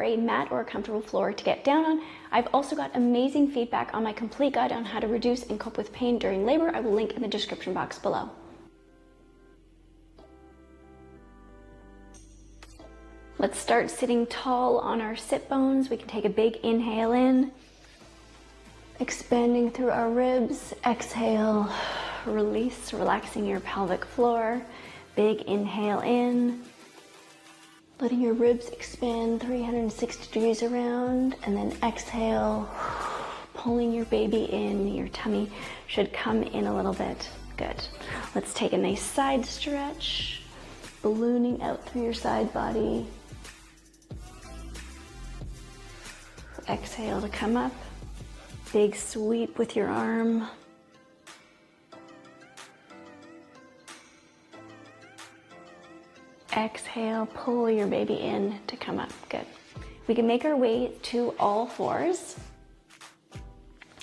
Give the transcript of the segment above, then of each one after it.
for a mat or a comfortable floor to get down on. I've also got amazing feedback on my complete guide on how to reduce and cope with pain during labor. I will link in the description box below. Let's start sitting tall on our sit bones. We can take a big inhale in, expanding through our ribs. Exhale, release, relaxing your pelvic floor. Big inhale in, letting your ribs expand 360 degrees around, and then exhale, pulling your baby in. Your tummy should come in a little bit. Good. Let's take a nice side stretch, ballooning out through your side body. Exhale to come up. Big sweep with your arm. Exhale, pull your baby in to come up. Good. We can make our way to all fours.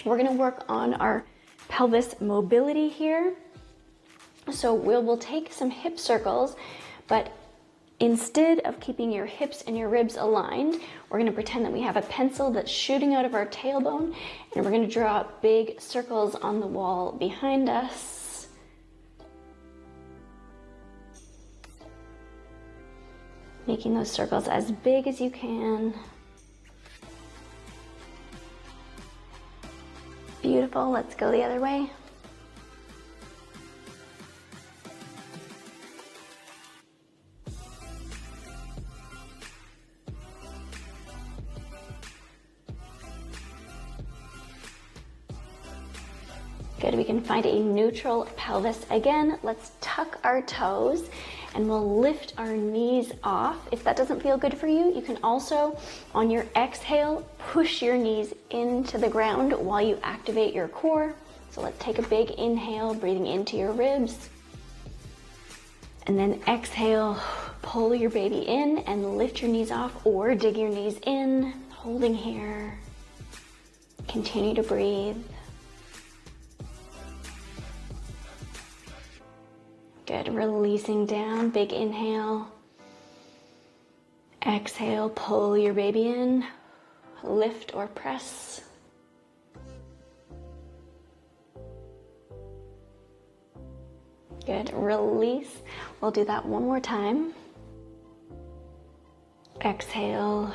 We're going to work on our pelvis mobility here. So we'll take some hip circles, but instead of keeping your hips and your ribs aligned, we're going to pretend that we have a pencil that's shooting out of our tailbone, and we're going to draw big circles on the wall behind us. Making those circles as big as you can. Beautiful. Let's go the other way. Good, we can find a neutral pelvis. Again, let's tuck our toes and we'll lift our knees off. If that doesn't feel good for you, you can also, on your exhale, push your knees into the ground while you activate your core. So let's take a big inhale, breathing into your ribs. And then exhale, pull your baby in and lift your knees off, or dig your knees in, holding here. Continue to breathe. Good, releasing down, big inhale. Exhale, pull your baby in, lift or press. Good, release. We'll do that one more time. Exhale.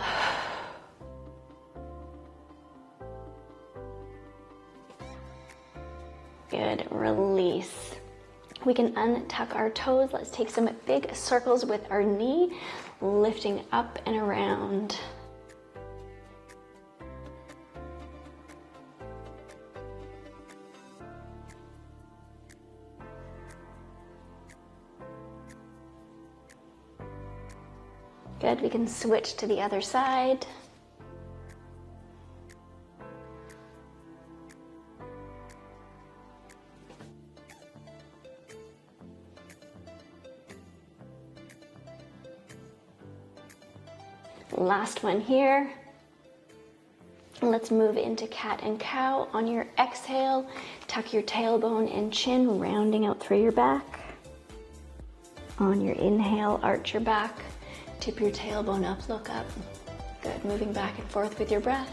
Good, release. We can untuck our toes. Let's take some big circles with our knee, lifting up and around. Good, we can switch to the other side. Last one here. Let's move into cat and cow. On your exhale, tuck your tailbone and chin, rounding out through your back. On your inhale, arch your back, tip your tailbone up, look up. Good, moving back and forth with your breath.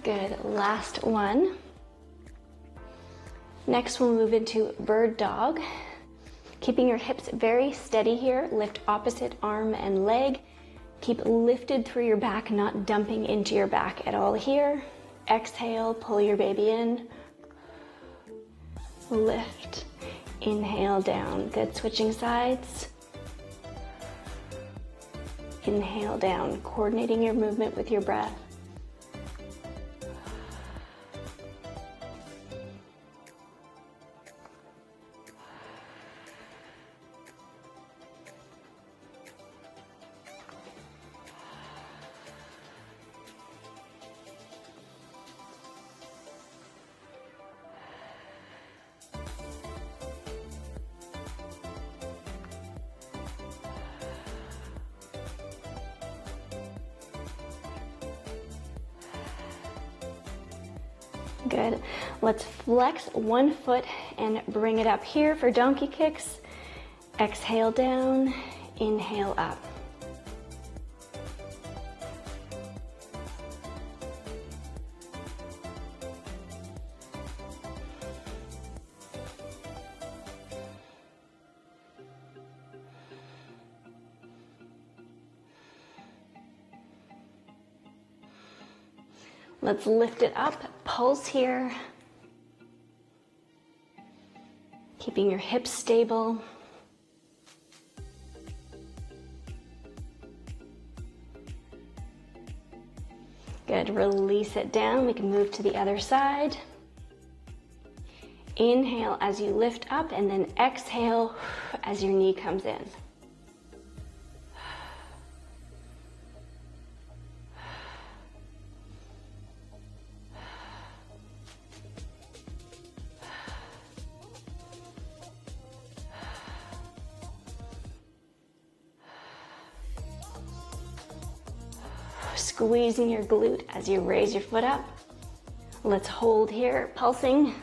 Good, last one. Next we'll move into bird dog. Keeping your hips very steady here, lift opposite arm and leg. Keep lifted through your back, not dumping into your back at all here. Exhale, pull your baby in. Lift, inhale down. Good, switching sides. Inhale down, coordinating your movement with your breath. Good. Let's flex one foot and bring it up here for donkey kicks. Exhale down, inhale up. Let's lift it up, pulse here. Keeping your hips stable. Good, release it down. We can move to the other side. Inhale as you lift up, and then exhale as your knee comes in. Squeezing your glute as you raise your foot up. Let's hold here, pulsing.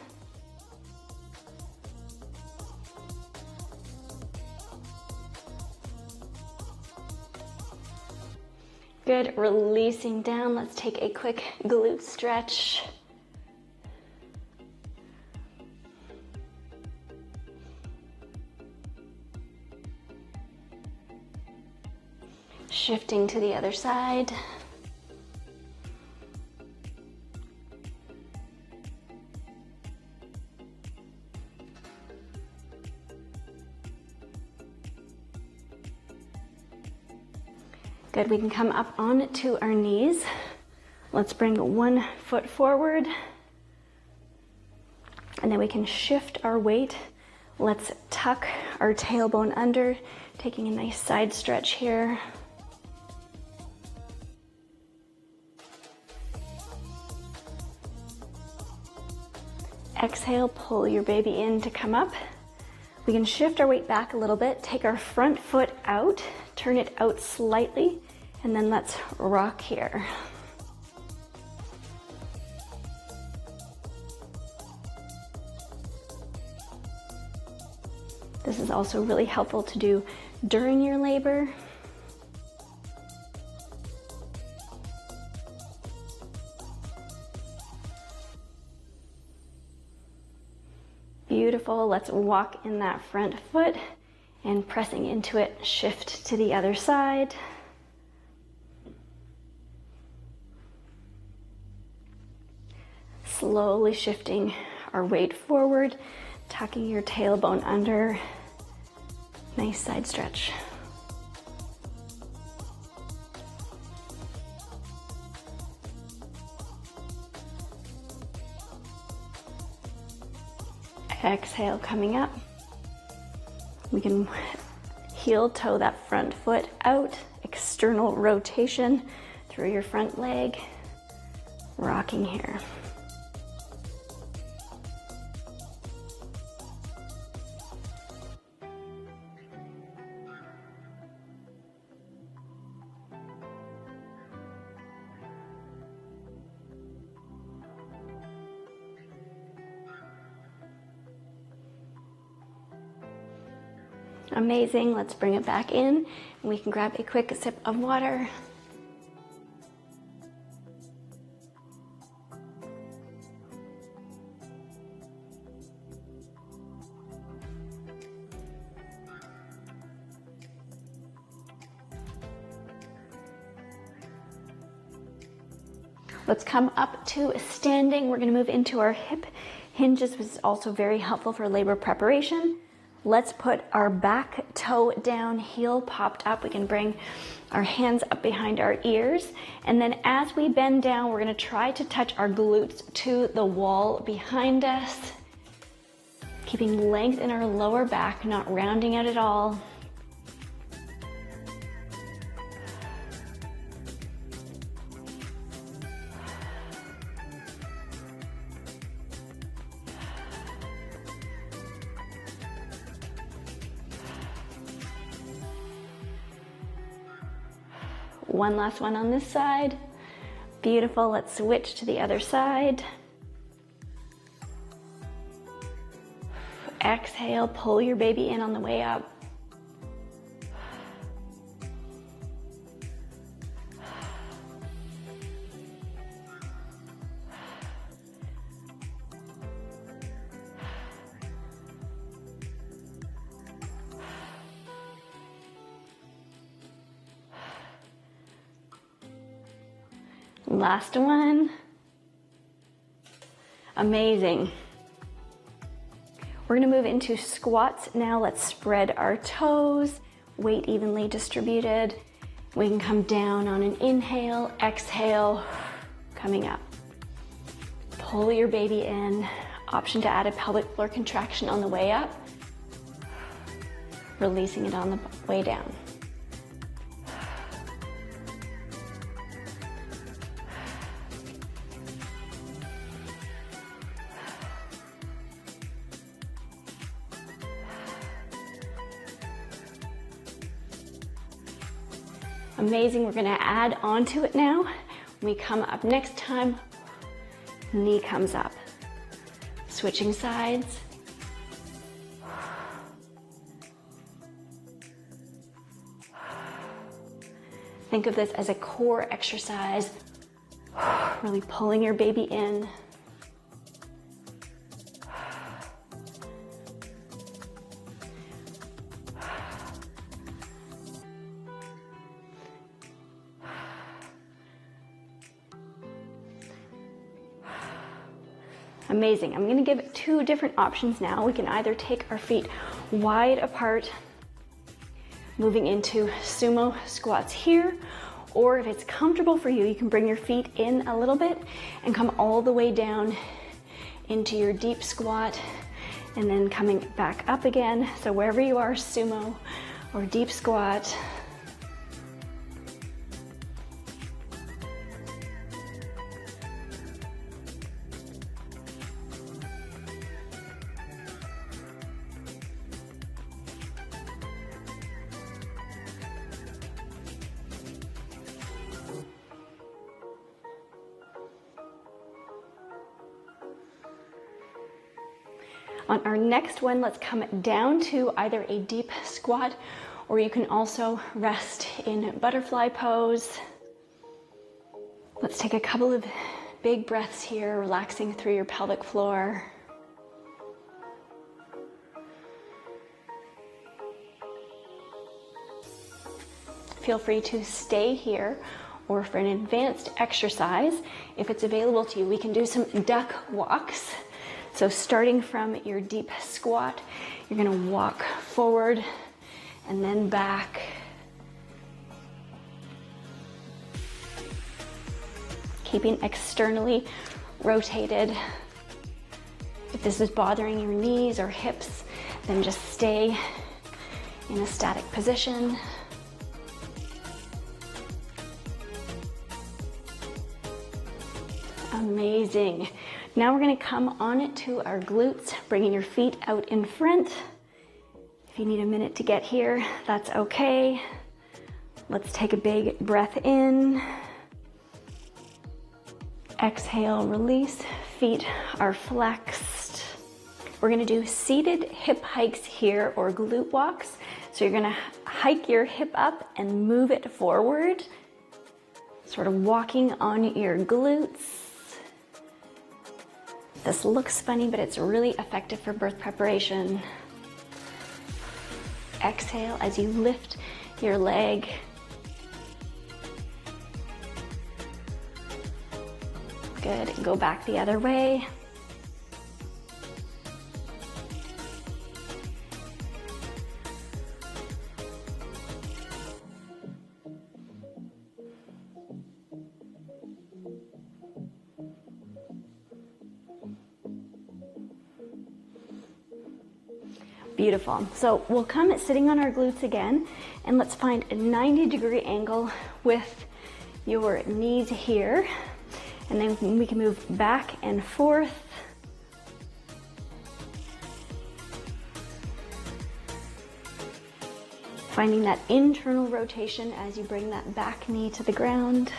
Good, releasing down. Let's take a quick glute stretch. Shifting to the other side. Good, we can come up onto our knees. Let's bring one foot forward, and then we can shift our weight. Let's tuck our tailbone under, taking a nice side stretch here. Exhale, pull your baby in to come up. We can shift our weight back a little bit, take our front foot out, turn it out slightly, and then let's rock here. This is also really helpful to do during your labor. Beautiful. Let's walk in that front foot and pressing into it, shift to the other side. Slowly shifting our weight forward, tucking your tailbone under. Nice side stretch. Exhale, coming up. We can heel toe that front foot out, external rotation through your front leg, rocking here. Amazing. Let's bring it back in, and we can grab a quick sip of water. Let's come up to standing. We're going to move into our hip hinges, which is also very helpful for labor preparation. Let's put our back toe down, heel popped up. We can bring our hands up behind our ears. And then as we bend down, we're going to try to touch our glutes to the wall behind us. Keeping length in our lower back, not rounding out at all. One last one on this side. Beautiful. Let's switch to the other side. Exhale, pull your baby in on the way up. Last one. Amazing. We're gonna move into squats now. Let's spread our toes, weight evenly distributed. We can come down on an inhale, exhale, coming up. Pull your baby in. Option to add a pelvic floor contraction on the way up. Releasing it on the way down. Amazing, we're gonna add onto it now. When we come up next time, knee comes up. Switching sides. Think of this as a core exercise, really pulling your baby in. Amazing. I'm going to give two different options now. We can either take our feet wide apart, moving into sumo squats here, or if it's comfortable for you, you can bring your feet in a little bit and come all the way down into your deep squat and then coming back up again. So wherever you are, sumo or deep squat. On our next one, let's come down to either a deep squat, or you can also rest in butterfly pose. Let's take a couple of big breaths here, relaxing through your pelvic floor. Feel free to stay here, or for an advanced exercise, if it's available to you, we can do some duck walks. So starting from your deep squat, you're gonna walk forward and then back. Keeping externally rotated. If this is bothering your knees or hips, then just stay in a static position. Amazing. Now we're going to come on to our glutes, bringing your feet out in front. If you need a minute to get here, that's okay. Let's take a big breath in. Exhale, release. Feet are flexed. We're going to do seated hip hikes here, or glute walks. So you're going to hike your hip up and move it forward, sort of walking on your glutes. This looks funny, but it's really effective for birth preparation. Exhale as you lift your leg. Good, go back the other way. Beautiful. So we'll come sitting on our glutes again, and let's find a 90-degree angle with your knees here. And then we can move back and forth. Finding that internal rotation as you bring that back knee to the ground.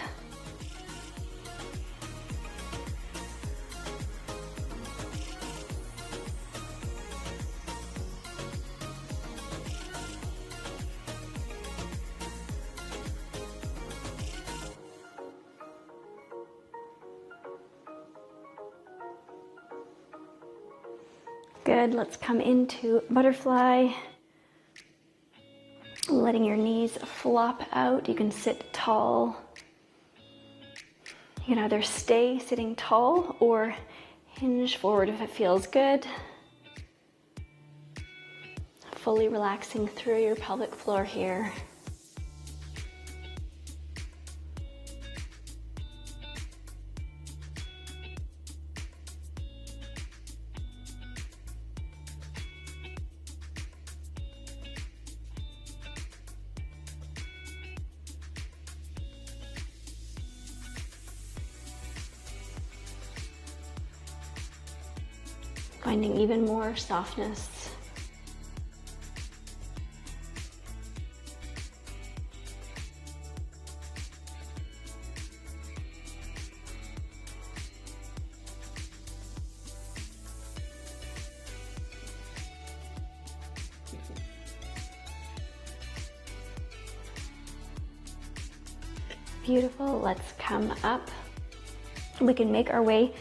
Good. Let's come into butterfly. Letting your knees flop out. You can sit tall. You can either stay sitting tall or hinge forward if it feels good. Fully relaxing through your pelvic floor here. Finding even more softness. Beautiful. Let's come up. We can make our way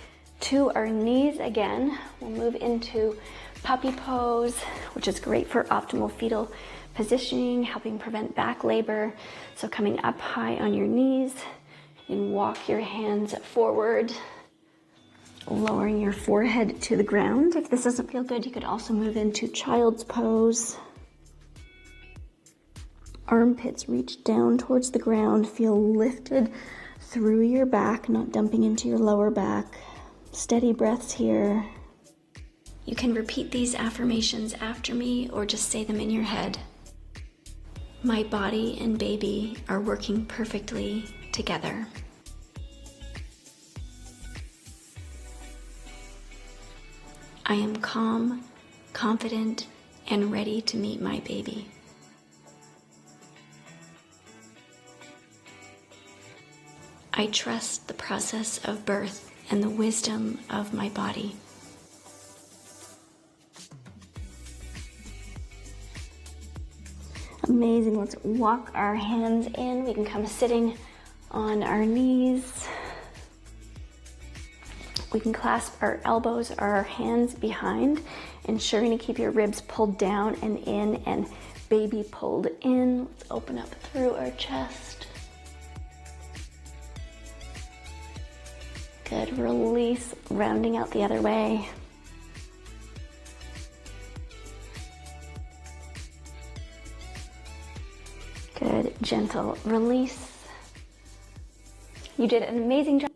to our knees again. We'll move into puppy pose, which is great for optimal fetal positioning, helping prevent back labor. So coming up high on your knees and walk your hands forward, lowering your forehead to the ground. If this doesn't feel good, you could also move into child's pose. Armpits reach down towards the ground. Feel lifted through your back, not dumping into your lower back. Steady breaths here. You can repeat these affirmations after me or just say them in your head. My body and baby are working perfectly together. I am calm, confident, and ready to meet my baby. I trust the process of birth and the wisdom of my body. Amazing. Let's walk our hands in. We can come sitting on our knees. We can clasp our elbows or our hands behind, ensuring to keep your ribs pulled down and in and baby pulled in. Let's open up through our chest. Good. Release, rounding out the other way. Good. Gentle release. You did an amazing job.